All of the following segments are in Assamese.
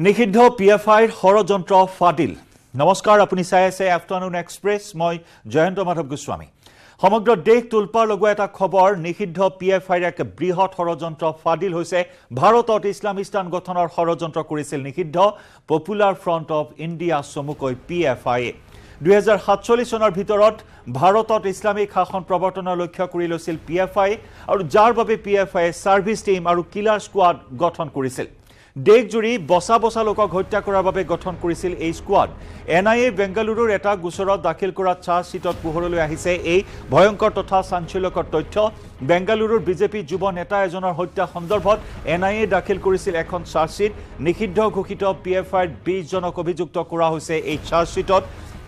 নিষিদ্ধ পিএফআইৰ ষড়যন্ত্ৰ ফাদিল। নমস্কাৰ, আপুনি চাই আছে আফটাৰনুন এক্সপ্ৰেছ। মই জয়ন্ত মাধৱ গোস্বামী। সমগ্ৰ দেশ তোলপাৰ লগোৱা এটা খবৰ, নিষিদ্ধ পিএফআইৰ এক বৃহৎ ষড়যন্ত্ৰ ফাদিল হৈছে। ভাৰতত ইছলামিস্তান গঠনৰ ষড়যন্ত্ৰ কৰিছিল নিষিদ্ধ পপুলাৰ ফ্ৰণ্ট অফ ইণ্ডিয়া চমুকৈ পিএফআইয়ে। 2047 চনৰ ভিতৰত ভাৰতত ইছলামিক শাসন প্ৰৱৰ্তনৰ লক্ষ্য কৰি লৈছিল পিএফআই, আৰু যাৰ বাবে পিএফআইয়ে ছাৰ্ভিচ টিম আৰু কিলাৰ স্কোৱাড গঠন কৰিছিল। দেশজুৰি বছা বছা লোকক হত্যা কৰাৰ বাবে গঠন কৰিছিল এই স্কোৱাড। এনআইএ বেংগালুৰুৰ এটা গোচৰত দাখিল কৰা চাৰ্জশ্বিটত পোহৰলৈ আহিছে এই ভয়ংকৰ তথা চাঞ্চল্যকৰ তথ্য। বেংগালুৰুৰ বিজেপি যুৱ নেতা এজনৰ হত্যা সন্দৰ্ভত এনআইএ দাখিল কৰিছিল এখন চাৰ্জশ্বিট। নিষিদ্ধ ঘোষিত পিএফআইৰ 20 জনক অভিযুক্ত কৰা হৈছে এই চাৰ্জশ্বিটত।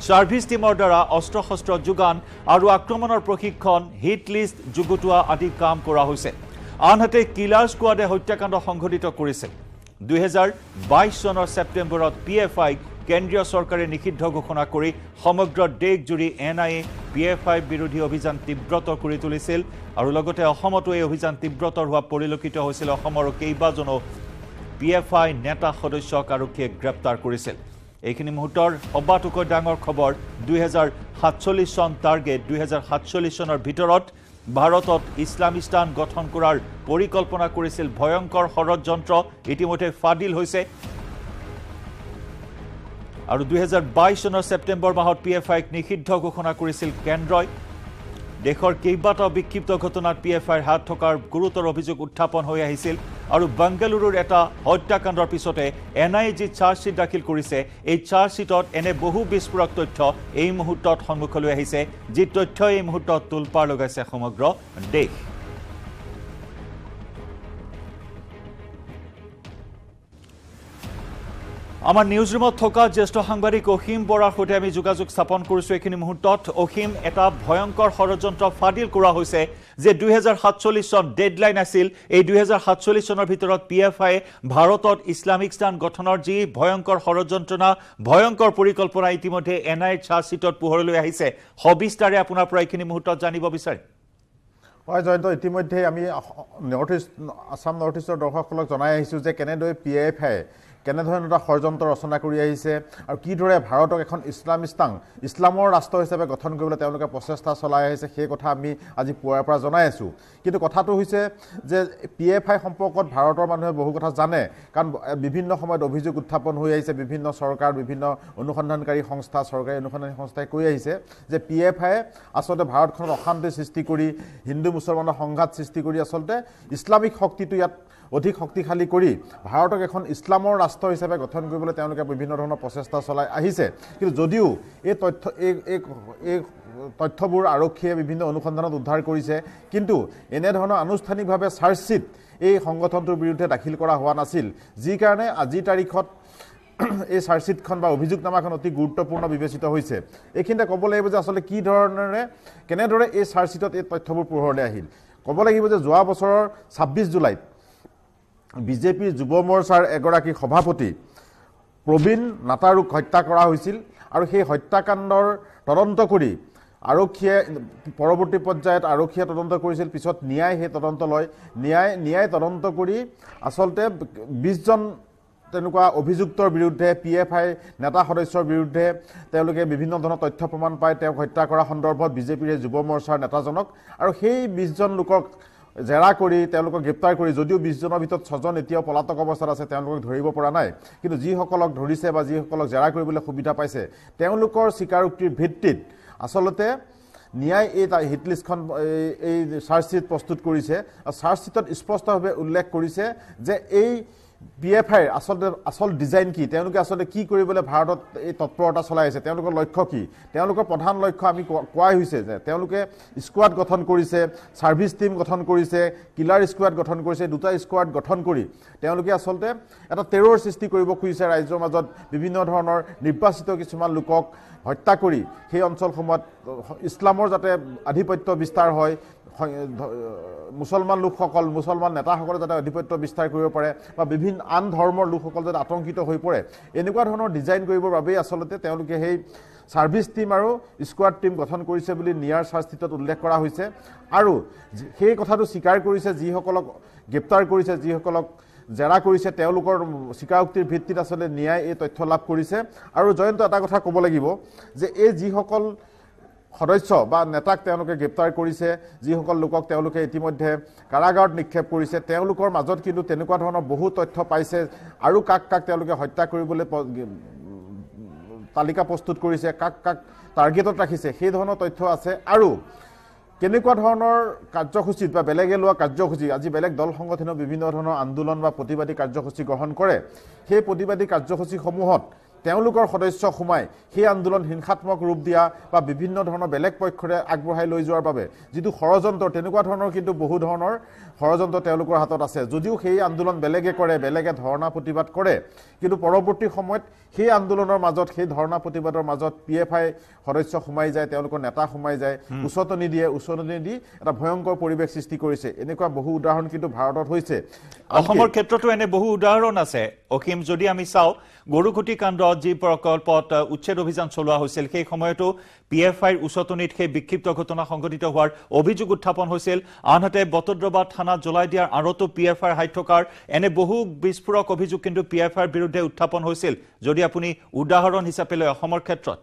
ছাৰ্ভিচ টিমৰ দ্বাৰা অস্ত্ৰ শস্ত্ৰ যোগান আৰু আক্ৰমণৰ প্ৰশিক্ষণ, হিট লিষ্ট যুগুতোৱা আদি কাম কৰা হৈছে। আনহাতে কিলাৰ স্কোৱাডে হত্যাকাণ্ড সংঘটিত কৰিছিল। 2022 চনৰ ছেপ্টেম্বৰত পিএফআইক কেন্দ্ৰীয় চৰকাৰে নিষিদ্ধ ঘোষণা কৰি সমগ্ৰ দেশজুৰি এনআইএ পিএফআই বিৰোধী অভিযান তীব্ৰতৰ কৰি তুলিছিল, আৰু লগতে অসমতো এই অভিযান তীব্ৰতৰ হোৱা পৰিলক্ষিত হৈছিল। অসমৰ কেইবাজনো পিএফআই নেতা সদস্যক আৰক্ষীয়ে গ্ৰেপ্তাৰ কৰিছিল। এইখিনি মুহূৰ্তৰ সবাতোকৈ ডাঙৰ খবৰ, 2047 চন টাৰ্গেট। 2047 চনৰ ভিতৰত ভাৰতত ইছলামিস্তান গঠন কৰাৰ পৰিকল্পনা কৰিছিল। ভয়ংকৰ ষড়যন্ত্ৰ ইতিমধ্যে ফাদিল হৈছে, আৰু 2022 চনৰ ছেপ্টেম্বৰ মাহত পিএফআইক নিষিদ্ধ ঘোষণা কৰিছিল কেন্দ্ৰই। দেশৰ কেইবাটাও বিক্ষিপ্ত ঘটনাত পিএফআইৰ হাত থকাৰ গুৰুতৰ অভিযোগ উত্থাপন হৈ আহিছিল, আৰু বেংগালুৰুৰ এটা হত্যাকাণ্ডৰ পিছতে এনআইএ যি চাৰ্জশ্বিট দাখিল কৰিছে, এই চাৰ্জশ্বিটত এনে বহু বিস্ফোৰক তথ্য এই মুহূৰ্তত সন্মুখলৈ আহিছে, যি তথ্য এই মুহূৰ্তত তোলপাৰ লগাইছে সমগ্ৰ দেশ। আমাৰ নিউজ ৰুমত থকা জ্যেষ্ঠ সাংবাদিক অসীম বৰাৰ সৈতে আমি যোগাযোগ স্থাপন কৰিছোঁ এইখিনি মুহূৰ্তত। অসীম, এটা ভয়ংকৰ ষড়যন্ত্ৰ ফাদিল কৰা হৈছে যে 2047 চন ডেডলাইন আছিল। এই 2047 চনৰ ভিতৰত পিএফআইয়ে ভাৰতত ইছলামিস্তান গঠনৰ যি ভয়ংকৰ ষড়যন্ত্ৰণা, ভয়ংকৰ পৰিকল্পনা ইতিমধ্যে এনআইএৰ চাৰ্জশ্বিটত পোহৰলৈ আহিছে। সবিস্তাৰে আপোনাৰ পৰা এইখিনি মুহূৰ্তত জানিব বিচাৰিম। হয় জয়ন্ত, ইতিমধ্যে আমি আসাম নৰ্থ ইষ্টৰ দৰ্শকসকলক জনাই আহিছোঁ যে কেনেদৰে পিএফআই কেনেধৰণৰ এটা ষড়যন্ত্ৰ ৰচনা কৰি আহিছে, আৰু কিদৰে ভাৰতক এখন ইছলামৰ ৰাষ্ট্ৰ হিচাপে গঠন কৰিবলৈ তেওঁলোকে প্ৰচেষ্টা চলাই আহিছে, সেই কথা আমি আজি পুৱাৰ পৰা জনাই আছোঁ। কিন্তু কথাটো হৈছে যে পিএফআই সম্পৰ্কত ভাৰতৰ মানুহে বহু কথা জানে, কাৰণ বিভিন্ন সময়ত অভিযোগ উত্থাপন হৈ আহিছে। বিভিন্ন চৰকাৰ, বিভিন্ন অনুসন্ধানকাৰী সংস্থা, চৰকাৰী অনুসন্ধানী সংস্থাই কৈ আহিছে যে পিএফআইয়ে আচলতে ভাৰতখনত অশান্তি সৃষ্টি কৰি, হিন্দু মুছলমানৰ সংঘাত সৃষ্টি কৰি আচলতে ইছলামিক শক্তিটো ইয়াত অধিক শক্তিশালী কৰি ভাৰতক এখন ইছলামৰ ৰাষ্ট্ৰ হিচাপে গঠন কৰিবলৈ তেওঁলোকে বিভিন্ন ধৰণৰ প্ৰচেষ্টা চলাই আহিছে। কিন্তু যদিও এই তথ্যবোৰ আৰক্ষীয়ে বিভিন্ন অনুসন্ধানত উদ্ধাৰ কৰিছে, কিন্তু এনেধৰণৰ আনুষ্ঠানিকভাৱে চাৰ্জশ্বিট এই সংগঠনটোৰ বিৰুদ্ধে দাখিল কৰা হোৱা নাছিল, যি কাৰণে আজিৰ তাৰিখত এই চাৰ্জশ্বিটখন বা অভিযোগনামাখন অতি গুৰুত্বপূৰ্ণ বিবেচিত হৈছে। এইখিনিতে ক'ব লাগিব যে আচলতে কেনেদৰে এই চাৰ্জশ্বিটত এই তথ্যবোৰ পোহৰলৈ আহিল। ক'ব লাগিব যে যোৱা বছৰৰ 26 জুলাইত বিজেপিৰ যুৱ মৰ্চাৰ এগৰাকী সভাপতি প্ৰবীণ নাটাৰুক হত্যা কৰা হৈছিল, আৰু সেই হত্যাকাণ্ডৰ তদন্ত কৰি আৰক্ষীয়ে পৰৱৰ্তী পৰ্যায়ত আৰক্ষীয়ে তদন্ত কৰিছিল। পিছত ন্যায় সেই তদন্ত লয়। ন্যায় তদন্ত কৰি আচলতে 20 জন তেনেকুৱা অভিযুক্তৰ বিৰুদ্ধে, পিএফআই নেতা সদস্যৰ বিৰুদ্ধে তেওঁলোকে বিভিন্ন ধৰণৰ তথ্য প্ৰমাণ পায় তেওঁক হত্যা কৰা সন্দৰ্ভত বিজেপিৰ যুৱ মৰ্চাৰ নেতাজনক, আৰু সেই 20 জন লোকক জেৰা কৰি তেওঁলোকক গ্ৰেপ্তাৰ কৰি, যদিও 20 জনৰ ভিতৰত 6 জন এতিয়াও পলাতক অৱস্থাত আছে, তেওঁলোকক ধৰিব পৰা নাই। কিন্তু যিসকলক ধৰিছে বা যিসকলক জেৰা কৰিবলৈ সুবিধা পাইছে, তেওঁলোকৰ স্বীকাৰোক্তিৰ ভিত্তিত আচলতে ন্যায় এই হিটলিষ্টখন এই চাৰ্জশ্বিট প্ৰস্তুত কৰিছে। আৰু চাৰ্জশ্বিটত স্পষ্টভাৱে উল্লেখ কৰিছে যে এই পিএফআইৰ আচল ডিজাইন কি, তেওঁলোকে আচলতে কি কৰিবলৈ ভাৰতত এই তৎপৰতা চলাই আছে, তেওঁলোকৰ লক্ষ্য কি। তেওঁলোকৰ প্ৰধান লক্ষ্য আমি কোৱাই হৈছে যে তেওঁলোকে স্কোৱাড গঠন কৰিছে, ছাৰ্ভিচ টিম গঠন কৰিছে, কিলাৰ স্কোৱাড গঠন কৰিছে। দুটা স্কোৱাড গঠন কৰি তেওঁলোকে আচলতে এটা টেৰ'ৰ সৃষ্টি কৰিব খুজিছে ৰাজ্যৰ মাজত। বিভিন্ন ধৰণৰ নিৰ্বাচিত কিছুমান লোকক হত্যা কৰি সেই অঞ্চলসমূহত ইছলামৰ যাতে আধিপত্য বিস্তাৰ হয়, মুছলমান নেতাসকলে যাতে আধিপত্য বিস্তাৰ কৰিব পাৰে, বা বিভিন্ন আন ধৰ্মৰ লোকসকল যাতে আতংকিত হৈ পৰে, এনেকুৱা ধৰণৰ ডিজাইন কৰিবৰ বাবেই আচলতে তেওঁলোকে সেই ছাৰ্ভিচ টিম আৰু স্কোৱাড টিম গঠন কৰিছে বুলি নিয়াৰ চাৰ্জশ্বিটত উল্লেখ কৰা হৈছে। আৰু সেই কথাটো স্বীকাৰ কৰিছে যিসকলক গ্ৰেপ্তাৰ কৰিছে, যিসকলক জেৰা কৰিছে তেওঁলোকৰ স্বীকাৰোক্তিৰ ভিত্তিত আসলে ন্যায় এই তথ্য লাভ কৰিছে আৰু জয়ন্ত এটা কথা ক'ব লাগিব যে এই যিসকল সদস্য বা নেতাক তেওঁলোকে গ্ৰেপ্তাৰ কৰিছে যিসকল লোকক তেওঁলোকে ইতিমধ্যে কাৰাগাৰত নিক্ষেপ কৰিছে তেওঁলোকৰ মাজত কিন্তু তেনেকুৱা ধৰণৰ বহু তথ্য পাইছে আৰু কাক কাক তেওঁলোকে হত্যা কৰিবলৈ তালিকা প্ৰস্তুত কৰিছে কাক কাক টাৰ্গেটত ৰাখিছে সেই ধৰণৰ তথ্য আছে আৰু কেনেকুৱা ধৰণৰ কাৰ্যসূচীত বা বেলেগে লোৱা কাৰ্যসূচী আজি বেলেগ দল সংগঠনে বিভিন্ন ধৰণৰ আন্দোলন বা প্ৰতিবাদী কাৰ্যসূচী গ্ৰহণ কৰে সেই প্ৰতিবাদী কাৰ্যসূচীসমূহত তেওঁলোকৰ সদস্য সোমাই সেই আন্দোলন হিংসাত্মক ৰূপ দিয়া বা বিভিন্ন ধৰণৰ বেলেগ পক্ষৰে আগবঢ়াই লৈ যোৱাৰ বাবে যিটো ষড়যন্ত্ৰ তেনেকুৱা ধৰণৰ কিন্তু বহু ধৰণৰ ষড়যন্ত্ৰ তেওঁলোকৰ হাতত আছে যদিও সেই আন্দোলন বেলেগে কৰে বেলেগে ধৰ্ণা প্ৰতিবাদ কৰে কিন্তু পৰৱৰ্তী সময়ত সেই আন্দোলনৰ মাজত সেই ধৰ্ণা প্ৰতিবাদৰ মাজত পিএফআই সদস্য সোমাই যায় তেওঁলোকৰ নেতা সোমাই যায় উচতনি দি এটা ভয়ংকৰ পৰিৱেশ সৃষ্টি কৰিছে এনেকুৱা বহু উদাহৰণ কিন্তু ভাৰতত হৈছে অসমৰ ক্ষেত্ৰতো এনে বহু উদাহৰণ আছে অসীম যদি আমি চাওঁ গৰুকুটি কাণ্ডত যি প্ৰকল্পত উচ্ছেদ অভিযান চলোৱা হৈছিল সেই সময়তো পিএফআইৰ উচতনিত সেই বিক্ষিপ্ত ঘটনা সংঘটিত হোৱাৰ অভিযোগ উত্থাপন হৈছিল আনহাতে বটদ্ৰৱা থানাত জ্বলাই দিয়াৰ আৰতো পিএফআইৰ হাত থকাৰ এনে বহু বিস্ফোৰক অভিযোগ কিন্তু পিএফআইৰ বিৰুদ্ধে উত্থাপন হৈছিল যদি আপুনি উদাহৰণ হিচাপে লয় অসমৰ ক্ষেত্ৰত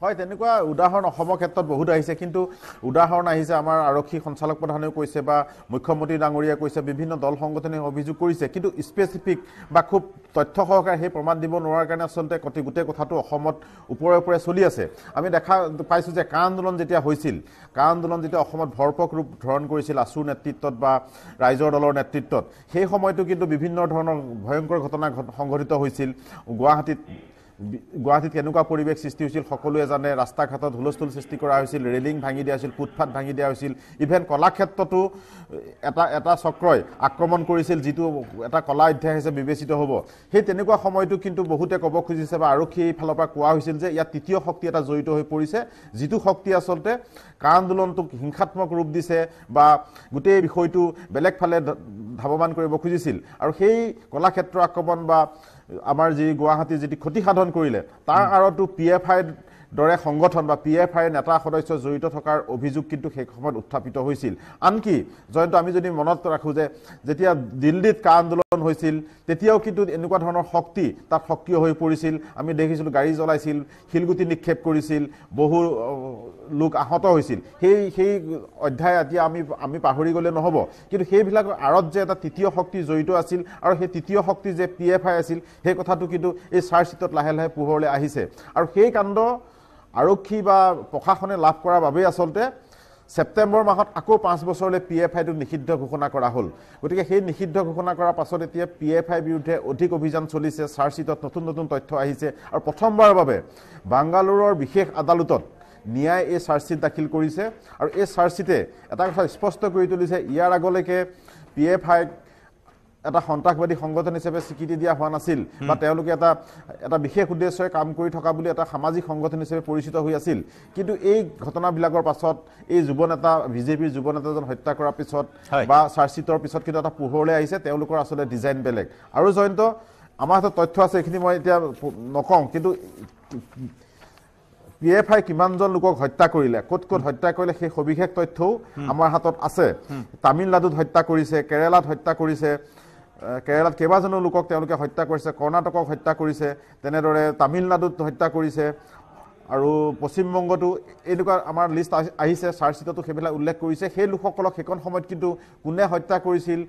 হয় তেনেকুৱা উদাহৰণ অসমৰ ক্ষেত্ৰত বহুত আহিছে কিন্তু উদাহৰণ আহিছে আমাৰ আৰক্ষী সঞ্চালক প্ৰধানেও কৈছে বা মুখ্যমন্ত্ৰী ডাঙৰীয়াই কৈছে বিভিন্ন দল সংগঠনে অভিযোগ কৰিছে কিন্তু স্পেচিফিক বা খুব তথ্য সহকাৰে সেই প্ৰমাণ দিব নোৱাৰাৰ কাৰণে আচলতে গোটেই কথাটো অসমত ওপৰে চলি আছে আমি দেখা পাইছোঁ যে কা আন্দোলন যেতিয়া হৈছিল কা আন্দোলন যেতিয়া অসমত ভৰপক ৰূপ ধাৰণ কৰিছিল আছুৰ নেতৃত্বত বা ৰাইজৰ দলৰ নেতৃত্বত সেই সময়তো কিন্তু বিভিন্ন ধৰণৰ ভয়ংকৰ ঘটনা সংঘটিত হৈছিল গুৱাহাটীত কেনেকুৱা পৰিৱেশ সৃষ্টি হৈছিল সকলোৱে জানে ৰাস্তা ঘাটত হুলস্থুল সৃষ্টি কৰা হৈছিল ৰেলিং ভাঙি দিয়া হৈছিল ফুটফাট ভাঙি দিয়া হৈছিল ইভেন কলাক্ষেত্ৰতো এটা চক্ৰই আক্ৰমণ কৰিছিল যিটো এটা কলা অধ্যায় হিচাপে বিবেচিত হ'ব সেই তেনেকুৱা সময়তো কিন্তু বহুতে ক'ব খুজিছে বা আৰক্ষী ফালৰ পৰা কোৱা হৈছিল যে ইয়াত তৃতীয় শক্তি এটা জড়িত হৈ পৰিছে যিটো শক্তি আচলতে কা আন্দোলনটোক হিংসাত্মক ৰূপ দিছে বা গোটেই বিষয়টো বেলেগ ফালে ধাৱমান কৰিব খুজিছিল আৰু সেই কলাক্ষেত্ৰ আক্ৰমণ বা আমাৰ যি গুৱাহাটীৰ যি ক্ষতি সাধন কৰিলে তাৰ আৰতো পিএফআইৰ দৰে সংগঠন বা পিএফআইৰ নেতা সদস্য জড়িত থকাৰ অভিযোগ কিন্তু সেই সময়ত উত্থাপিত হৈছিল আনকি জয়ন্ত আমি যদি মনত ৰাখোঁ যে যেতিয়া দিল্লীত কা আন্দোলন হৈছিল তেতিয়াও কিন্তু এনেকুৱা ধৰণৰ শক্তি তাত সক্ৰিয় হৈ পৰিছিল আমি দেখিছিলোঁ গাড়ী জ্বলাইছিল শিলগুটি নিক্ষেপ কৰিছিল বহু লোক আহত হৈছিল সেই অধ্যায় এতিয়া আমি পাহৰি গ'লে নহ'ব কিন্তু সেইবিলাকৰ আঁৰত যে এটা তৃতীয় শক্তি জড়িত আছিল আৰু সেই তৃতীয় শক্তি যে পিএফআই আছিল সেই কথাটো কিন্তু এই চাৰ্জশ্বিটত লাহে লাহে পোহৰলৈ আহিছে আৰু সেই কাণ্ড আৰক্ষী বা প্ৰশাসনে লাভ কৰাৰ বাবে আচলতে সেপ্টেম্বৰ মাহত আকৌ 5 বছৰলৈ পিএফআইটো নিষিদ্ধ ঘোষণা কৰা হ'ল গতিকে সেই নিষিদ্ধ ঘোষণা কৰাৰ পাছত এতিয়া পিএফআই বিৰুদ্ধে অধিক অভিযান চলিছে চাৰ্জশ্বিটত নতুন তথ্য আহিছে আৰু প্ৰথমবাৰৰ বাবে বাংগালোৰৰ বিশেষ আদালতত ন্যায় এই চাৰ্জশ্বিট দাখিল কৰিছে আৰু এই চাৰ্জশ্বিটে এটা কথা স্পষ্ট কৰি তুলিছে ইয়াৰ আগলৈকে পিএফআইক এটা সন্ত্ৰাসবাদী সংগঠন হিচাপে স্বীকৃতি দিয়া হোৱা নাছিল বা তেওঁলোকে এটা বিশেষ উদ্দেশ্যৰে কাম কৰি থকা বুলি এটা সামাজিক সংগঠন হিচাপে পৰিচিত হৈ আছিল কিন্তু এই ঘটনাবিলাকৰ পাছত এই যুৱনেতা বিজেপিৰ যুৱনেতাজন হত্যা কৰাৰ পিছত বা চাৰ্জশ্বিটৰ পিছত কিন্তু এটা পোহৰলৈ আহিছে তেওঁলোকৰ আচলতে ডিজাইন বেলেগ আৰু জয়ন্ত আমাৰ হাতত তথ্য আছে এইখিনি মই এতিয়া নকওঁ কিন্তু পিএফআই কিমানজন লোকক হত্যা কৰিলে ক'ত হত্যা কৰিলে সেই সবিশেষ তথ্যও আমাৰ হাতত আছে তামিলনাডুত হত্যা কৰিছে কেৰালাত হত্যা কৰিছে কেৰালাত কেইবাজনো লোকক তেওঁলোকে হত্যা কৰিছে কৰ্ণাটকক হত্যা কৰিছে তেনেদৰে তামিলনাডুত হত্যা কৰিছে আৰু পশ্চিমবংগতো এনেকুৱা আমাৰ লিষ্ট আহিছে চাৰ্জশ্বিটতো সেইবিলাক উল্লেখ কৰিছে সেই লোকসকলক সেইখন সময়ত কিন্তু কোনে হত্যা কৰিছিল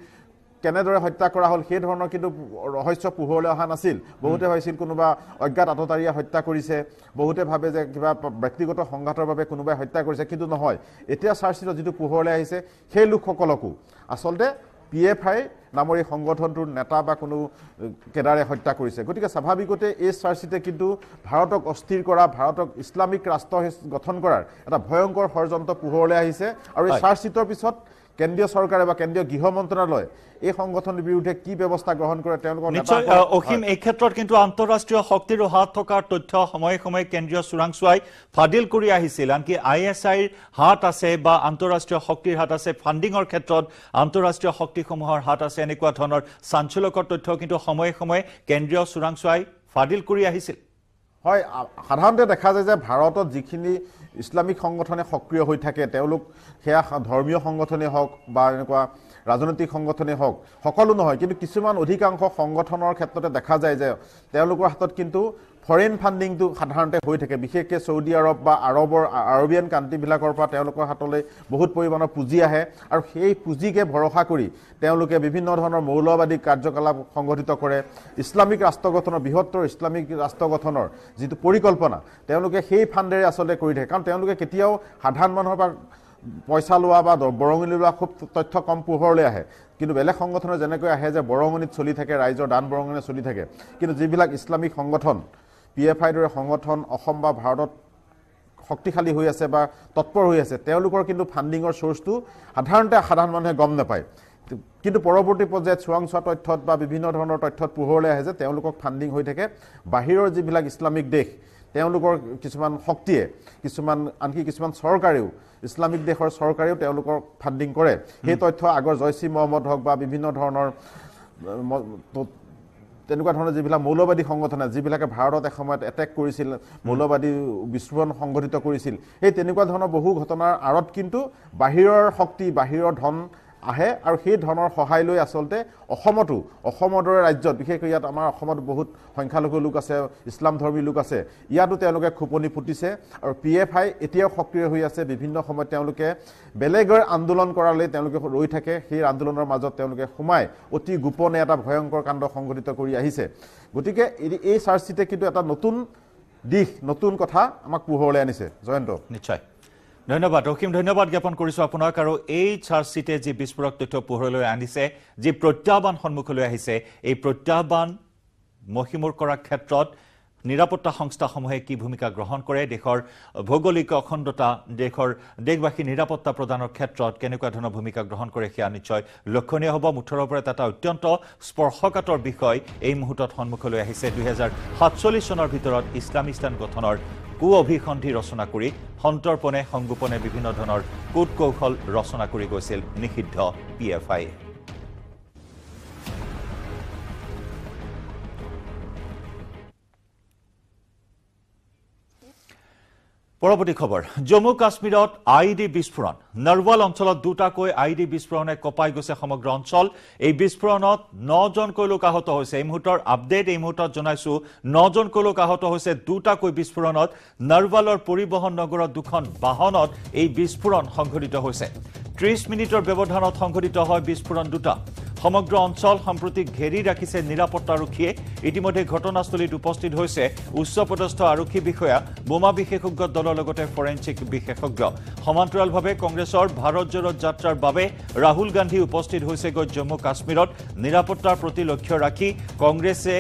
কেনেদৰে হত্যা কৰা হ'ল সেই ধৰণৰ কিন্তু ৰহস্য পোহৰলৈ অহা নাছিল বহুতে ভাবিছিল কোনোবা অজ্ঞাত আততাৰীয়ে হত্যা কৰিছে বহুতে ভাবে যে কিবা ব্যক্তিগত সংঘাতৰ বাবে কোনোবাই হত্যা কৰিছে কিন্তু নহয় এতিয়া চাৰ্জশ্বিটত যিটো পোহৰলৈ আহিছে সেই লোকসকলকো আচলতে পিএফআই নামৰ এই সংগঠনটোৰ নেতা বা কোনো কেডাৰে হত্যা কৰিছে গতিকে স্বাভাৱিকতে এই চাৰ্জশ্বিটে কিন্তু ভাৰতক অস্থিৰ কৰা ভাৰতক ইছলামিক ৰাষ্ট্ৰ গঠন কৰাৰ এটা ভয়ংকৰ ষড়যন্ত্ৰ পোহৰলৈ আহিছে আৰু এই চাৰ্জশ্বিটৰ পিছত কেন্দ্ৰীয় চৰকাৰে বা কেন্দ্ৰীয় গৃহ মন্ত্ৰালয় এই সংগঠনৰ বিৰুদ্ধে কি ব্যৱস্থা গ্ৰহণ কৰে তেওঁলোকৰ নিশ্চয় অসীম এই ক্ষেত্ৰত কিন্তু আন্তঃৰাষ্ট্ৰীয় শক্তিৰ হাত থকাৰ তথ্য সময়ে কেন্দ্ৰীয় চোৰাংচোৱাই ফাদিল কৰি আহিছিল আনকি আইএছআইৰ হাত আছে বা আন্তঃৰাষ্ট্ৰীয় শক্তিৰ হাত আছে ফাণ্ডিঙৰ ক্ষেত্ৰত আন্তঃৰাষ্ট্ৰীয় শক্তিসমূহৰ হাত আছে এনেকুৱা ধৰণৰ চাঞ্চল্যকৰ তথ্য কিন্তু সময়ে কেন্দ্ৰীয় চোৰাংচোৱাই ফাদিল কৰি আহিছিল হয় সাধাৰণতে দেখা যায় যে ভাৰতত যিখিনি ইছলামিক সংগঠনে সক্ৰিয় হৈ থাকে তেওঁলোক সেয়া ধৰ্মীয় সংগঠনে হওক বা এনেকুৱা ৰাজনৈতিক সংগঠনেই হওক সকলো নহয় কিন্তু কিছুমান অধিকাংশ সংগঠনৰ ক্ষেত্ৰতে দেখা যায় যে তেওঁলোকৰ হাতত কিন্তু ফৰেইন ফাণ্ডিংটো সাধাৰণতে হৈ থাকে বিশেষকৈ চৌদি আৰব বা আৰবিয়ান কাণ্ট্ৰিবিলাকৰ পৰা তেওঁলোকৰ হাতলৈ বহুত পৰিমাণৰ পুঁজি আহে আৰু সেই পুঁজিকে ভৰসা কৰি তেওঁলোকে বিভিন্ন ধৰণৰ মৌলবাদী কাৰ্যকলাপ সংগঠিত কৰে ইছলামিক ৰাষ্ট্ৰ গঠনৰ বৃহত্তৰ ইছলামিক ৰাষ্ট্ৰ গঠনৰ যিটো পৰিকল্পনা তেওঁলোকে সেই ফাণ্ডেৰে আচলতে কৰি থাকে কাৰণ তেওঁলোকে কেতিয়াও সাধাৰণ মানুহৰ পৰা পইচা লোৱা বা বৰঙণি লোৱা খুব তথ্য কম পোহৰলৈ আহে কিন্তু বেলেগ সংগঠনৰ যেনেকৈ আহে যে বৰঙণিত চলি থাকে ৰাইজৰ দান বৰঙণি চলি থাকে কিন্তু যিবিলাক ইছলামিক সংগঠন PFIৰ দৰে সংগঠন অসম বা ভাৰতত শক্তিশালী হৈ আছে বা তৎপৰ হৈ আছে তেওঁলোকৰ কিন্তু ফাণ্ডিঙৰ সোৰ্সটো সাধাৰণতে সাধাৰণ মানুহে গম নাপায় কিন্তু পৰৱৰ্তী পৰ্যায়ত চোৱাংচোৱা তথ্যত বা বিভিন্ন ধৰণৰ তথ্যত পোহৰলৈ আহে যে তেওঁলোকক ফাণ্ডিং হৈ থাকে বাহিৰৰ যিবিলাক ইছলামিক দেশ তেওঁলোকৰ কিছুমান শক্তিয়ে আনকি কিছুমান চৰকাৰেও ইছলামিক দেশৰ চৰকাৰেও তেওঁলোকৰ ফাণ্ডিং কৰে সেই তথ্য আগৰ জয়সি মহম্মদ হওক বা বিভিন্ন ধৰণৰ তেনেকুৱা ধৰণৰ যিবিলাক মৌলবাদী সংগঠন যিবিলাকে ভাৰতত এসময়ত এটেক কৰিছিল মৌলবাদী বিস্ফোৰণ সংঘটিত কৰিছিল সেই তেনেকুৱা ধৰণৰ বহু ঘটনাৰ আঁৰত কিন্তু বাহিৰৰ শক্তি বাহিৰৰ ধন আহে আৰু সেই ধনৰ সহায় লৈ আচলতে অসমৰ দৰে ৰাজ্যত বিশেষকৈ ইয়াত আমাৰ অসমত বহুত সংখ্যালঘু লোক আছে ইছলাম ধৰ্মী লোক আছে ইয়াতো তেওঁলোকে খুপনি ফুটিছে আৰু PFI এতিয়াও সক্ৰিয় হৈ আছে বিভিন্ন সময়ত তেওঁলোকে বেলেগৰ আন্দোলন কৰালৈ তেওঁলোকে ৰৈ থাকে সেই আন্দোলনৰ মাজত তেওঁলোকে সোমাই অতি গোপনে এটা ভয়ংকৰ কাণ্ড সংঘটিত কৰি আহিছে গতিকে এই চাৰ্জচিটে কিন্তু এটা নতুন কথা আমাক পোহৰলৈ আনিছে জয়ন্ত নিশ্চয় ধন্যবাদ অসীম ধন্যবাদ জ্ঞাপন কৰিছো আপোনাক আৰু এই চাৰ্জচিটে যি বিস্ফোৰক তথ্য পোহৰলৈ আনিছে যি প্ৰত্যাহ্বান সন্মুখলৈ আহিছে এই প্ৰত্যাহ্বান মহিমূৰ কৰাৰ ক্ষেত্ৰত নিৰাপত্তা সংস্থাসমূহে কি ভূমিকা গ্ৰহণ কৰে দেশৰ ভৌগোলিক অখণ্ডতা দেশবাসী নিৰাপত্তা প্ৰদানৰ ক্ষেত্ৰত কেনেকুৱা ধৰণৰ ভূমিকা গ্ৰহণ কৰে সেয়া নিশ্চয় লক্ষণীয় হ'ব মুঠৰ ওপৰত এটা অত্যন্ত স্পৰ্শকাতৰ বিষয় এই মুহূৰ্তত সন্মুখলৈ আহিছে 2047 চনৰ ভিতৰত ইছলামিস্তান গঠনৰ অভিসন্ধি ৰচনা কৰি সন্তৰ্পণে সংগোপনে বিভিন্ন ধৰণৰ কূট কৌশল ৰচনা কৰি গৈছিল নিষিদ্ধ PFI পৰৱৰ্তী খবৰ জম্মু কাশ্মীৰত আইডি বিস্ফোৰণ নৰৱাল অঞ্চলত দুটাকৈ আইডি বিস্ফোৰণে কপাই গৈছে সমগ্ৰ অঞ্চল এই বিস্ফোৰণত 9 জনকৈ লোক আহত হৈছে এই মুহূৰ্তৰ আপডেট এই মুহূৰ্তত জনাইছো 9 জনকৈ লোক আহত হৈছে দুটাকৈ বিস্ফোৰণত নৰৱালৰ পৰিবহন নগৰত দুখন বাহনত এই বিস্ফোৰণ সংঘটিত হৈছে 30 মিনিটৰ ব্যৱধানত সংঘটিত হয় বিস্ফোৰণ দুটা সমগ্ৰ অঞ্চল সম্প্ৰতি ঘেৰি ৰাখিছে নিৰাপত্তা আৰক্ষীয়ে ইতিমধ্যে ঘটনাস্থলীত উপস্থিত হৈছে উচ্চপদস্থ আৰক্ষী বিষয়া বোমা বিশেষজ্ঞ দলৰ লগতে ফৰেনচিক বিশেষজ্ঞ সমান্তৰালভাৱে কংগ্ৰেছৰ ভাৰত জোড়ো যাত্ৰাৰ বাবে ৰাহুল গান্ধী উপস্থিত হৈছে জম্মু কাশ্মীৰত নিৰাপত্তাৰ প্ৰতি লক্ষ্য ৰাখি কংগ্ৰেছে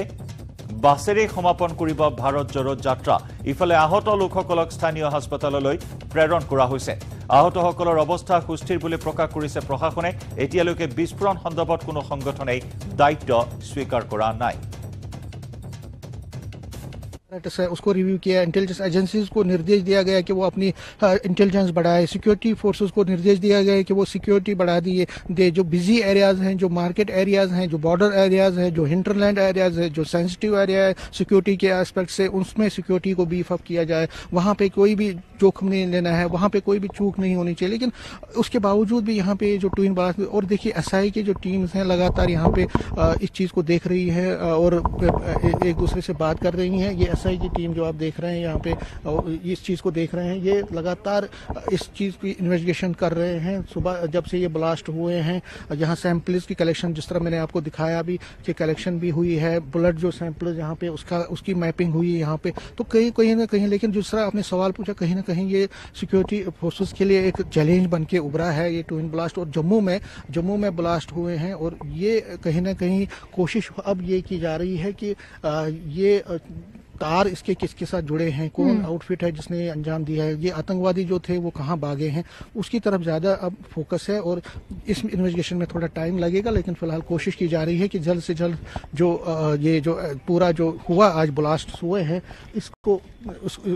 বাছেৰে সমাপন কৰিব ভাৰত জোড়ো যাত্ৰা ইফালে আহত লোকসকলক স্থানীয় হাস্পতাললৈ প্ৰেৰণ কৰা হৈছে আহতসকলৰ অৱস্থা সুস্থিৰ বুলি প্ৰকাশ কৰিছে প্ৰশাসনে এতিয়ালৈকে বিস্ফোৰণ সন্দৰ্ভত কোনো সংগঠনেই দায়িত্ব স্বীকাৰ কৰা নাই उसको रिव्यू किया इंटेलिजेंस एजेंसीज को निर्देश दिया गया कि वो अपनी इंटेलिजेंस बढ़ाए सिक्योरिटी फोर्सेस को निर्देश दिया गया कि वो सिक्योरिटी बढ़ा दे जो बिजी एरियाज हैं जो मार्केट एरियाज हैं जो बॉर्डर एरियाज हैं जो हिंटरलैंड एरियाज है जो सेंसिटिव एरिया है सिक्योरिटी के एस्पेक्ट से उसमें सिक्योरिटी को बीफ अप किया जाए वहाँ पे कोई भी जोखिम नहीं लेना है वहाँ पे कोई भी चूक नहीं होनी चाहिए लेकिन उसके बावजूद भी यहाँ पे जो ट्विन ब्लास्ट और देखिए SI की जो टीम्स हैं लगातार यहाँ पे इस चीज़ को देख रही है और एक दूसरे से बात कर रही हैं ये SI की टीम जो आप देख रहे हैं यहाँ पे इस चीज़ को देख रहे हैं ये लगातार इस चीज़ की इन्वेस्टिगेशन कर रहे हैं सुबह जब से ये ब्लास्ट हुए हैं यहाँ सैंपल्स की कलेक्शन जिस तरह मैंने आपको दिखाया भी कि कलेक्शन भी हुई है ब्लड जो सैंपल यहाँ पे उसकी मैपिंग हुई है यहाँ पे तो कहीं ना कहीं लेकिन जिस तरह आपने सवाल पूछा कहीं ना कहीं ये सिक्योरिटी फोर्सेस के लिए एक चैलेंज बन के उभरा है ये ट्विन ब्लास्ट और जम्मू में ब्लास्ट हुए हैं और ये कहीं ना कहीं कोशिश अब ये की जा रही है कि ये तार इसके किसके साथ जुड़े हैं कौन आउटफिट है जिसने अंजाम दिया है ये आतंकवादी जो थे वो कहाँ भागे हैं उसकी तरफ ज़्यादा अब फोकस है और इस इन्वेस्टिगेशन में थोड़ा टाइम लगेगा लेकिन फिलहाल कोशिश की जा रही है कि जल्द से जल्द जो ये जो पूरा जो हुआ आज ब्लास्ट हुए हैं इसको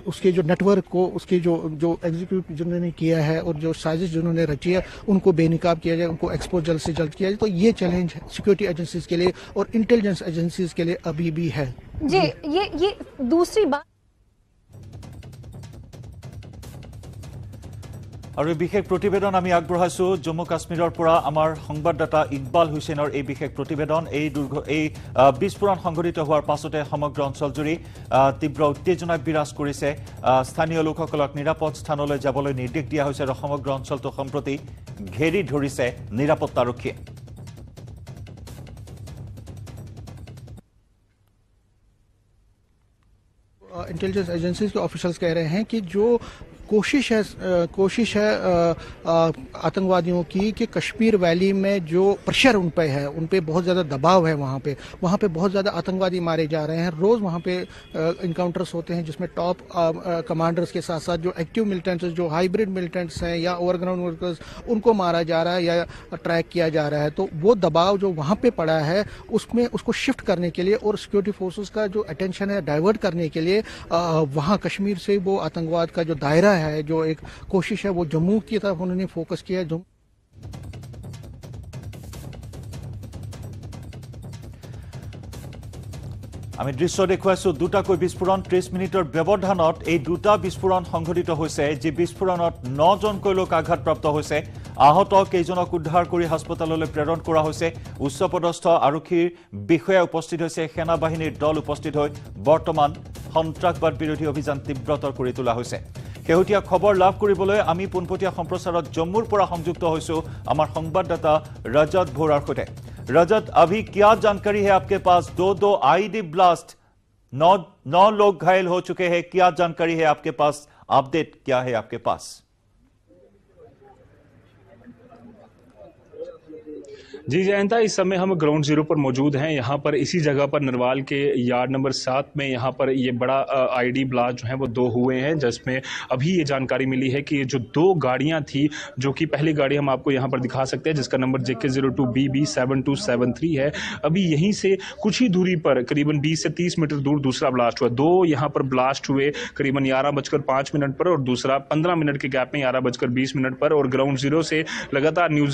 उसके जो नेटवर्क को उसके जो एग्जीक्यूट जिन्होंने किया है और जो साजिश जिन्होंने रची है उनको बेनकाब किया जाए उनको एक्सपोज जल्द से जल्द किया जाए तो ये चैलेंज सिक्योरिटी एजेंसीज के लिए और इंटेलिजेंस एजेंसीज के लिए अभी भी है जी ये दूसरी बात আৰু বিশেষ প্ৰতিবেদন আমি আগবঢ়াইছো জম্মু কাশ্মীৰৰ পৰা আমাৰ সংবাদদাতা ইকবাল হুছেইনৰ এই বিশেষ প্ৰতিবেদন এই বিস্ফোৰণ সংঘটিত হোৱাৰ পাছতে সমগ্ৰ অঞ্চলজুৰি তীব্ৰ উত্তেজনা বিৰাজ কৰিছে স্থানীয় লোকসকলক নিৰাপদ স্থানলৈ যাবলৈ নিৰ্দেশ দিয়া হৈছে আৰু সমগ্ৰ অঞ্চলটো সম্প্ৰতি ঘেৰি ধৰিছে নিৰাপত্তাৰক্ষীয়ে इंटेलिजेंस एजेंसीज के ऑफिसर्स कह रहे हैं कि जो कोशिश है आतंकवादियों की कि कश्मीर वैली में जो प्रेशर उन पे बहुत ज़्यादा दबाव है वहाँ पे बहुत ज़्यादा आतंकवादी मारे जा रहे हैं। रोज़ वहाँ पे इनकाउंटर्स होते हैं जिसमें टॉप कमांडर्स के साथ साथ जो एक्टिव मिलिटेंट्स जो हाइब्रिड मिलिटेंट्स हैं या ओवरग्राउंड वर्कर्स उनको मारा जा रहा है या ट्रैक किया जा रहा है। तो वो दबाव जो वहाँ पे पड़ा है उसको शिफ्ट करने के लिए और सिक्योरिटी फोर्सेस का जो अटेंशन है डाइवर्ट करने के लिए वहाँ कश्मीर से वो आतंकवाद का जो दायरा है जो एक कोशिश है वो जम्मू की तरफ उन्होंने फोकस किया है। আমি দৃশ্য দেখুৱাইছো দুটাকৈ বিস্ফোৰণ 30 মিনিটৰ ব্যৱধানত এই দুটা বিস্ফোৰণ সংঘটিত হৈছে যি বিস্ফোৰণত 9 জনকৈ লোক আঘাতপ্ৰাপ্ত হৈছে আহত কেইজনক উদ্ধাৰ কৰি হাস্পতাললৈ প্ৰেৰণ কৰা হৈছে উচ্চপদস্থ আৰক্ষীৰ বিষয়া উপস্থিত হৈছে সেনা বাহিনীৰ দল উপস্থিত হৈ বৰ্তমান সন্ত্ৰাসবাদ বিৰোধী অভিযান তীব্ৰতৰ কৰি তোলা হৈছে কেহুটিয়া খবৰ লাভ কৰিবলৈ আমি পুনপটীয়া সম্প্ৰচাৰত জম্মুৰ পৰা সংযুক্ত হৈছো আমাৰ সংবাদদাতা ৰজত ভোৰাৰ সৈতে रजत अभी क्या जानकारी है आपके पास दो आईडी ब्लास्ट 9 लोग घायल हो चुके हैं क्या जानकारी है आपके पास अपडेट क्या है आपके पास जी जयंता इस समय हम ग्राउंड जीरो पर मौजूद हैं यहाँ पर इसी जगह पर नरवाल के यार्ड नंबर 7 में यहाँ पर ये बड़ा आईडी ब्लास्ट जो है वो 2 हुए हैं जिसमें अभी ये जानकारी मिली है कि जो 2 गाड़ियाँ थी जो कि पहली गाड़ी हम आपको यहाँ पर दिखा सकते हैं जिसका नंबर JK02BB7273 है अभी यहीं से कुछ ही दूरी पर करीबन 20 से 30 मीटर दूर दूसरा ब्लास्ट हुआ 2 यहाँ पर ब्लास्ट हुए करीबन 11:05 पर और दूसरा 15 मिनट के गैप में 11:20 पर और ग्राउंड जीरो से लगातार न्यूज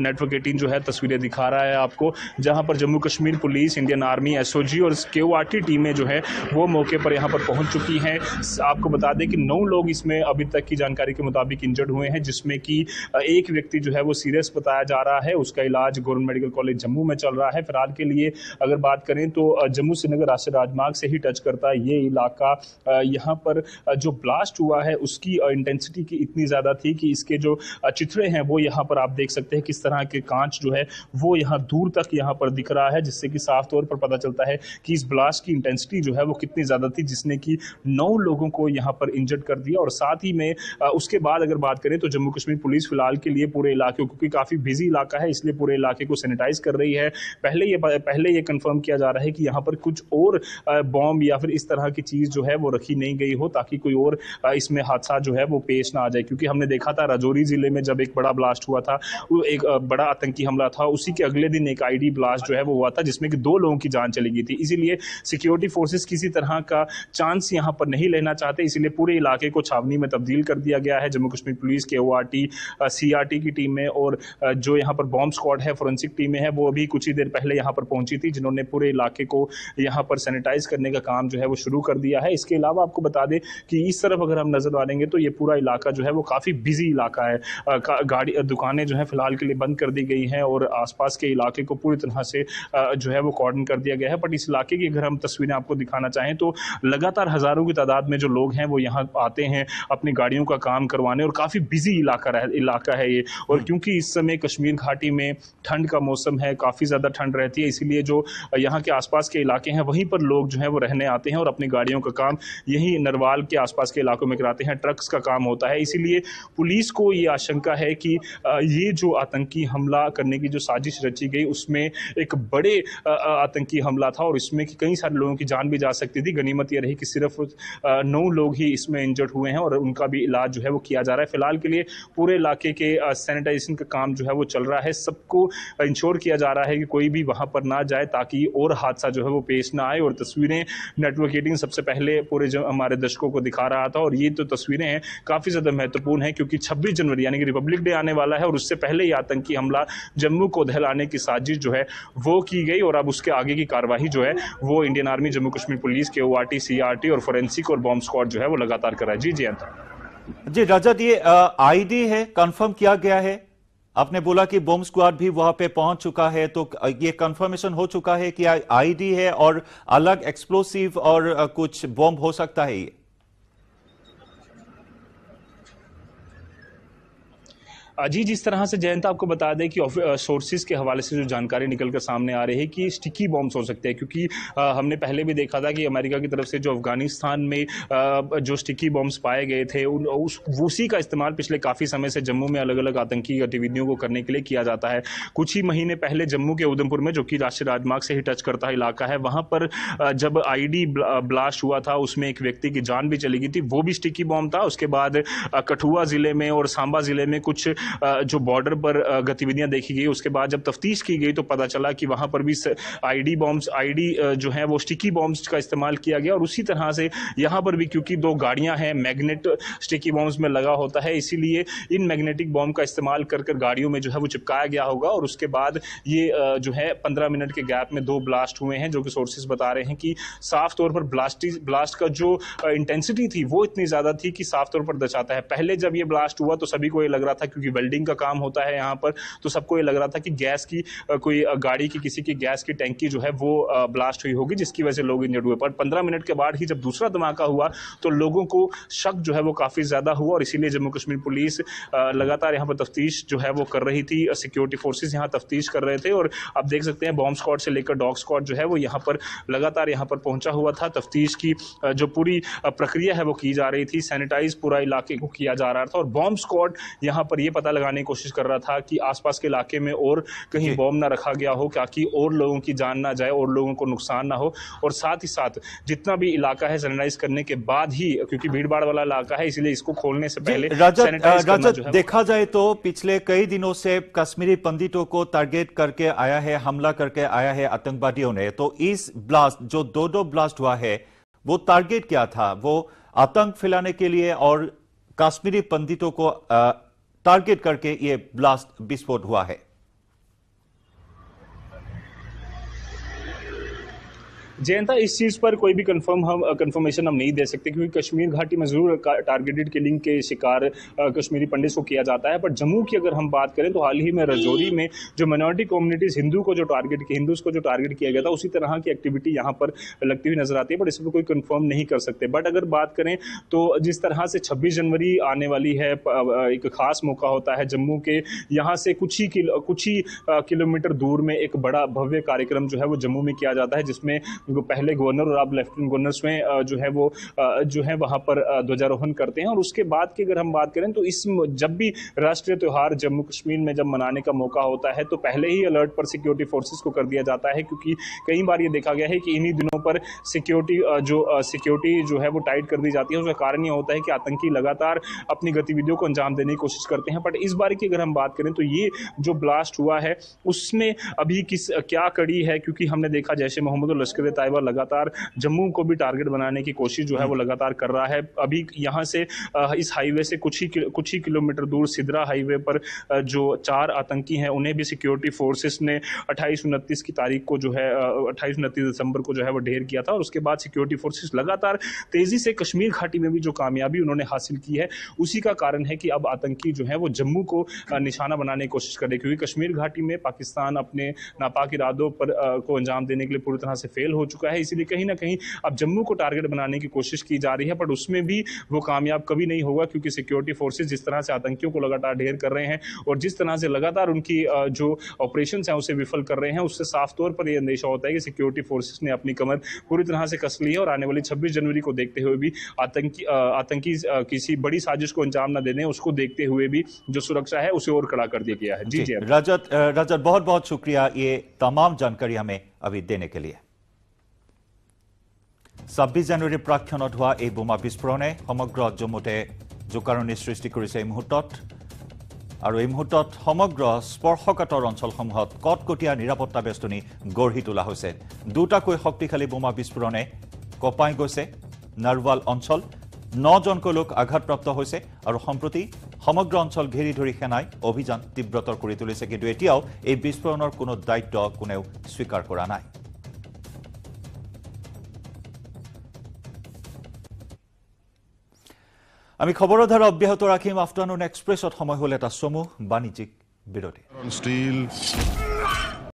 नेटवर्क 18 जो है तस्वीरें दिखा रहा है आपको जहां पर Jammu Kashmir police Indian army SOG और केओआरटी टीमें जो है वो मौके पर यहां पर पहुंच चुकी हैं आपको बता दें कि 9 लोग इसमें अभी तक की जानकारी के मुताबिक इंजर्ड हुए हैं जिसमें कि एक व्यक्ति जो है वो सीरियस बताया जा रहा है उसका इलाज गवर्नमेंट मेडिकल कॉलेज जम्मू में चल रहा है फिलहाल के लिए अगर बात करें तो जम्मू श्रीनगर राष्ट्रीय राजमार्ग से ही टच करता है ये इलाका यहाँ पर जो ब्लास्ट हुआ है उसकी इंटेंसिटी की इतनी ज्यादा थी कि इसके जो चित्रे हैं वो यहाँ पर आप देख सकते हैं किस तरह के कांच जो है वो यहाँ दूर तक यहाँ पर दिख रहा है जिससे कि साफ तौर पर पता चलता है कि इस ब्लास्ट की इंटेंसिटी जो है वो कितनी ज़्यादा थी जिसने कि 9 लोगों को यहाँ पर इंजर्ड कर दिया और साथ ही में उसके बाद अगर बात करें तो जम्मू कश्मीर पुलिस फिलहाल के लिए पूरे इलाके को क्योंकि काफ़ी बिजी इलाका है इसलिए पूरे इलाके को सैनिटाइज कर रही है पहले ये कंफर्म किया जा रहा है कि यहाँ पर कुछ और बॉम्ब या फिर इस तरह की चीज़ जो है वो रखी नहीं गई हो ताकि कोई और इसमें हादसा जो है वो पेश ना आ जाए क्योंकि हमने देखा था राजौरी जिले में जब एक बड़ा ब्लास्ट हुआ था वो एक बड़ा आतंकी हमला था उसी के अगले दिन एक आईडी ब्लास्ट जो है वो हुआ था जिसमें कि 2 लोगों की जान चली गई थी इसीलिए सिक्योरिटी फोर्सेस किसी तरह का चांस यहां पर नहीं लेना चाहते इसीलिए पूरे इलाके को छावनी में तब्दील कर दिया गया है Jammu Kashmir police KORT CRT की टीमें और जो यहां पर बॉम्ब स्क्वाड है फोरेंसिक टीमें हैं वो अभी कुछ ही देर पहले यहां पर पहुंची थी जिन्होंने पूरे इलाके को यहां पर सैनिटाइज करने का काम जो है वो शुरू कर दिया है इसके अलावा आपको बता दें कि इस तरफ अगर हम नजर डालेंगे तो ये पूरा इलाका जो है वो काफी बिजी इलाका है गाड़ी दुकानें जो है फिलहाल के लिए बंद कर दी गई हैं और आसपास के इलाके को पूरी तरह से जो है वो कॉर्डन कर दिया गया है बट इस इलाके की अगर हम तस्वीरें आपको दिखाना चाहें तो लगातार हजारों की तादाद में जो लोग हैं वो यहाँ आते हैं अपनी गाड़ियों का काम करवाने और काफ़ी बिजी इलाका है ये और क्योंकि इस समय कश्मीर घाटी में ठंड का मौसम है काफ़ी ज़्यादा ठंड रहती है इसीलिए जो यहाँ के आसपास के इलाके हैं वहीं पर लोग जो है वो रहने आते हैं और अपनी गाड़ियों का काम यही नरवाल के आसपास के इलाकों में कराते हैं ट्रक्स का काम होता है इसीलिए पुलिस को ये आशंका है कि ये जो आतंकी हमला करने की जो साजिश रची गई उसमें एक बड़े आतंकी हमला था और इसमें कई सारे लोगों की जान भी जा सकती थी गनीमत यह रही कि सिर्फ 9 लोग ही इसमें इंजर्ड हुए हैं और उनका भी इलाज जो है वो किया जा रहा है फिलहाल के लिए पूरे इलाके के सैनिटाइजेशन का काम जो है वो चल रहा है सबको इंश्योर किया जा रहा है कि कोई भी वहां पर ना जाए ताकि और हादसा जो है वो पेश ना आए और तस्वीरें नेटवर्क 18 सबसे पहले पूरे हमारे दर्शकों को दिखा रहा था और ये तो तस्वीरें हैं काफ़ी ज़्यादा महत्वपूर्ण है क्योंकि 26 जनवरी यानी कि रिपब्लिक डे आने वाला है और उससे पहले ये आतंकी हमला जम्मू को दहलाने की साजिश जो है वो की गई और अब उसके आगे की कार्रवाई जो है वो Indian army Jammu Kashmir police KORT CRT और फोरेंसिक और बॉम्ब स्क्वाड जो है वो लगातार कर रहा है जी जयंत जी रजत, ये आईडी है, कंफर्म किया गया है? आपने बोला कि बॉम्ब स्क्वाड भी वहां पे पहुंच चुका है, तो ये कंफर्मेशन हो चुका है कि आईडी है और अलग एक्सप्लोसिव और कुछ बॉम्ब हो सकता है ये? जी, जिस तरह से जयंत आपको बता दें कि सोर्सेज के हवाले से जो जानकारी निकलकर सामने आ रही है कि स्टिकी बॉम्ब्स हो सकते हैं, क्योंकि हमने पहले भी देखा था कि अमेरिका की तरफ से जो अफगानिस्तान में जो स्टिकी बॉम्ब्स पाए गए थे उसी का इस्तेमाल पिछले काफ़ी समय से जम्मू में अलग अलग आतंकी गतिविधियों को करने के लिए किया जाता है। कुछ ही महीने पहले जम्मू के उधमपुर में, जो कि राष्ट्रीय राजमार्ग से ही टच करता इलाका है, वहाँ पर जब आईडी ब्लास्ट हुआ था उसमें एक व्यक्ति की जान भी चली गई थी, वो भी स्टिकी बॉम्ब था। उसके बाद कठुआ जिले में और सांबा जिले में कुछ जो बॉर्डर पर गतिविधियां देखी गई, उसके बाद जब तफ्तीश की गई तो पता चला कि वहां पर भी आईडी जो है वो स्टिकी बॉम्ब्स का इस्तेमाल किया गया। और उसी तरह से यहां पर भी, क्योंकि 2 गाड़ियां हैं, मैग्नेट स्टिकी बॉम्ब्स में लगा होता है, इसीलिए इन मैग्नेटिक बॉम्ब का इस्तेमाल कर गाड़ियों में जो है वो चिपकाया गया होगा। और उसके बाद ये जो है 15 मिनट के गैप में 2 ब्लास्ट हुए हैं, जो कि सोर्सेज बता रहे हैं कि साफ तौर पर ब्लास्ट का जो इंटेंसिटी थी वो इतनी ज्यादा थी कि साफ तौर पर दर्शाता है। पहले जब ये ब्लास्ट हुआ तो सभी को ये लग रहा था, क्योंकि वेल्डिंग का काम होता है यहाँ पर, तो सबको ये लग रहा था कि गैस की कोई गाड़ी की किसी की गैस की टैंकी जो है वो ब्लास्ट हुई होगी, जिसकी वजह से लोग इंजर्ड हुए। पर 15 मिनट के बाद ही जब दूसरा धमाका हुआ तो लोगों को शक जो है वो काफी ज्यादा हुआ, और इसीलिए जम्मू कश्मीर पुलिस लगातार यहाँ पर तफ्तीश जो है वो कर रही थी। सिक्योरिटी फोर्सेज यहाँ तफ्तीश कर रहे थे, और आप देख सकते हैं बॉम्ब स्क्वाड से लेकर डॉग स्क्वाड जो है वो यहाँ पर लगातार यहाँ पर पहुंचा हुआ था। तफ्तीश की जो पूरी प्रक्रिया है वो की जा रही थी, सैनिटाइज पूरा इलाके को किया जा रहा था, और बॉम्ब स्क्वाड यहाँ पर ये पता लगाने की कोशिश कर रहा था कि आसपास के इलाके में और कहीं बॉम्ब ना रखा गया हो, ताकि और लोगों की जान ना जाए और लोगों को नुकसान ना हो। और साथ ही साथ जितना भी इलाका है सैनिटाइज करने के बाद ही, क्योंकि भीड़ भाड़ वाला इलाका है, इसलिए इसको खोलने से पहले रजत, देखा जाए तो पिछले कई दिनों से कश्मीरी पंडितों को टारगेट करके आया है, हमला करके आया है आतंकवादियों ने। तो इस ब्लास्ट, जो 2 ब्लास्ट हुआ है, वो टारगेट क्या था? वो आतंक फैलाने के लिए और कश्मीरी पंडितों को टारगेट करके ये ब्लास्ट विस्फोट हुआ है। जयंता, इस चीज़ पर कोई भी कंफर्मेशन हम नहीं दे सकते, क्योंकि कश्मीर घाटी में जरूर टारगेटेड किलिंग के शिकार कश्मीरी पंडित को किया जाता है। पर जम्मू की अगर हम बात करें तो हाल ही में रजौरी में जो माइनॉरिटी कम्युनिटीज हिंदूज को जो टारगेट किया गया था, उसी तरह की एक्टिविटी यहाँ पर लगती हुई नजर आती है। बट इस पर कोई कंफर्म नहीं कर सकते। बट अगर बात करें तो जिस तरह से 26 जनवरी आने वाली है, एक खास मौका होता है जम्मू के यहाँ से कुछ ही किलोमीटर दूर में एक बड़ा भव्य कार्यक्रम जो है वो जम्मू में किया जाता है, जिसमें पहले गवर्नर और अब लेफ्टिनेंट गवर्नर स्वयं जो है वहां पर ध्वजारोहण करते हैं। और उसके बाद की अगर हम बात करें तो जब भी राष्ट्रीय त्योहार जम्मू कश्मीर में जब मनाने का मौका होता है तो पहले ही अलर्ट पर सिक्योरिटी फोर्सेस को कर दिया जाता है, क्योंकि कई बार ये देखा गया है कि इन्हीं दिनों पर सिक्योरिटी जो है वो टाइट कर दी जाती है। उसका कारण ये होता है कि आतंकी लगातार अपनी गतिविधियों को अंजाम देने की कोशिश करते हैं। बट इस बार की अगर हम बात करें तो ये जो ब्लास्ट हुआ है उसमें अभी क्या कड़ी है, क्योंकि हमने देखा जैश ए मोहम्मद और लश्कर ताइबा लगातार जम्मू को भी टारगेट बनाने की कोशिश जो है वो लगातार कर रहा है। अभी यहाँ से इस हाईवे से कुछ ही किलोमीटर दूर सिद्रा हाईवे पर जो 4 आतंकी हैं उन्हें भी सिक्योरिटी फोर्सेस ने 28-29 की तारीख को जो है 28-29 दिसंबर को जो है वो ढेर किया था। और उसके बाद सिक्योरिटी फोर्सेस लगातार तेजी से कश्मीर घाटी में भी जो कामयाबी उन्होंने हासिल की है, उसी का कारण है कि अब आतंकी जो है वो जम्मू को निशाना बनाने की कोशिश कर रहे, क्योंकि कश्मीर घाटी में पाकिस्तान अपने नापाक इरादों पर को अंजाम देने के लिए पूरी तरह से फेल हो चुका है। इसीलिए कहीं ना कहीं अब जम्मू को टारगेट बनाने की कोशिश की जा रही है, बट उसमें भी वो कामयाब कभी नहीं होगा, क्योंकि सिक्योरिटी फोर्सेस जिस तरह से आतंकियों को लगातार ढेर कर रहे हैं और जिस तरह से लगातार उनकी जो ऑपरेशन हैं उसे विफल कर रहे हैं, उससे साफ तौर पर यह अंदेशा होता है कि सिक्योरिटी फोर्सेस ने अपनी कमर पूरी तरह से कस ली है और आने वाली 26 जनवरी को देखते हुए भी आतंकी किसी बड़ी साजिश को अंजाम न देने, उसको देखते हुए भी जो सुरक्षा है उसे और कड़ा कर दिया गया है। जी रजत, बहुत बहुत शुक्रिया ये तमाम जानकारी हमें अभी देने के लिए। 26 জানুৱাৰীৰ প্ৰাক্ষণত হোৱা এই বোমা বিস্ফোৰণে সমগ্ৰ জম্মুতে জোকাৰণিৰ সৃষ্টি কৰিছে এই মুহূৰ্তত। আৰু এই মুহূৰ্তত সমগ্ৰ স্পৰ্শকাতৰ অঞ্চলসমূহত কটকটীয়া নিৰাপত্তা বেষ্টনী গঢ়ি তোলা হৈছে। দুটাকৈ শক্তিশালী বোমা বিস্ফোৰণে কঁপাই গৈছে নাৰৱাল অঞ্চল। 9জনকৈ লোক আঘাতপ্ৰাপ্ত হৈছে আৰু সম্প্ৰতি সমগ্ৰ অঞ্চল ঘেৰি ধৰি সেনাই অভিযান তীব্ৰতৰ কৰি তুলিছে, কিন্তু এতিয়াও এই বিস্ফোৰণৰ কোনো দায়িত্ব কোনেও স্বীকাৰ কৰা নাই। আমি খবৰৰ ধাৰা অব্যাহত ৰাখিম আফটাৰনুন এক্সপ্ৰেছত সময় হ'ল এটা চমু বাণিজ্যিক বিৰতি On steel.